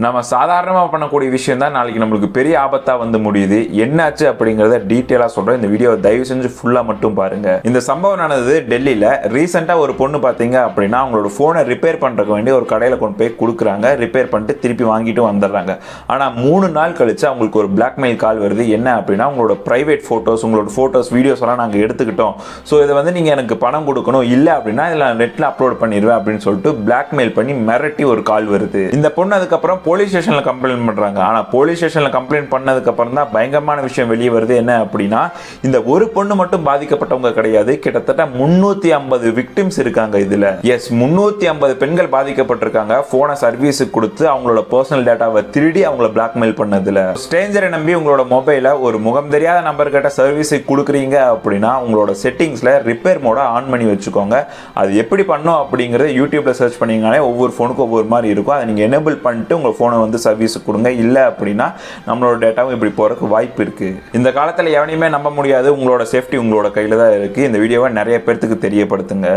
நம்ம சாதாரணமாக பண்ணக்கூடிய விஷயம் தான் நாளைக்கு நம்மளுக்கு பெரிய ஆபத்தாக வந்து முடியுது. என்னாச்சு அப்படிங்கிறத டீட்டெயிலாக சொல்கிறேன். இந்த வீடியோ தயவு செஞ்சு ஃபுல்லாக மட்டும் பாருங்க. இந்த சம்பவம் நடந்தது டெல்லியில். ரீசெண்டாக ஒரு பொண்ணு பார்த்தீங்க அப்படின்னா அவங்களோட ஃபோனை ரிப்பேர் பண்ணுறதுக்கு வேண்டி ஒரு கடையில் கொண்டு போய் கொடுக்குறாங்க. ரிப்பேர் பண்ணிட்டு திருப்பி வாங்கிட்டு வந்துடுறாங்க. ஆனால் 3 நாள் கழிச்சு அவங்களுக்கு ஒரு பிளாக்மெயில் கால் வருது. என்ன அப்படின்னா உங்களோட ப்ரைவேட் ஃபோட்டோஸ், உங்களோட ஃபோட்டோஸ், வீடியோஸ் எல்லாம் நாங்கள் எடுத்துக்கிட்டோம். ஸோ இதை வந்து நீங்கள் எனக்கு பணம் கொடுக்கணும், இல்லை அப்படின்னா இதில் நெட்டில் அப்லோட் பண்ணிடுவேன் அப்படின்னு சொல்லிட்டு பிளாக்மெயில் பண்ணி மிரட்டி ஒரு கால் வருது. இந்த பொண்ணு அதுக்கப்புறம் போலீஸ் ஸ்டேஷன்ல கம்ப்ளைண்ட் பண்றாங்க. ஆனா போலீஸ் ஸ்டேஷன்ல கம்ப்ளைண்ட் பண்ணதுக்கு அப்புறம் தான் பயங்கரமான விஷயம் வெளியே வருது. என்ன அப்படின்னா இந்த ஒரு பொண்ணு மட்டும் பாதிக்கப்பட்டவங்க கிடையாது, கிட்டத்தட்ட 350 விக்டிம்ஸ் இருக்காங்க இதுல. எஸ், 350 பெண்கள் பாதிக்கப்பட்டிருக்காங்க. போனை சர்வீஸுக்கு கொடுத்து அவங்களோட பர்சனல் டேட்டாவை திருடி அவங்கள பிளாக்மெயில் பண்ணதுல. ஸ்ட்ரேஞ்சரை நம்பி உங்களோட மொபைலை ஒரு முகம் தெரியாத நம்பர் கிட்ட சர்வீஸுக்கு கொடுக்குறீங்க அப்படின்னா உங்களோட செட்டிங்ஸ்ல ரிப்பேர் மோட ஆன் பண்ணி வச்சுக்கோங்க. அது எப்படி பண்ணும் அப்படிங்கறத யூடியூப்ல சர்ச் பண்ணீங்கனாலே ஒவ்வொரு போனுக்கும் ஒவ்வொரு மாதிரி இருக்கும். அதை நீங்க எனேபிள் பண்ணிட்டு உங்க போனை வந்து சர்வீஸ் கொடுங்க. இல்ல அப்படின்னா நம்மளோட டேட்டாவும் இப்படி போறதுக்கு வாய்ப்பு இருக்கு. இந்த காலத்துல எவனையுமே நம்ப முடியாது. உங்களோட சேஃப்டி உங்களோட கையில தான் இருக்கு. இந்த வீடியோவை நிறைய பேருக்கு தெரியப்படுத்துங்க.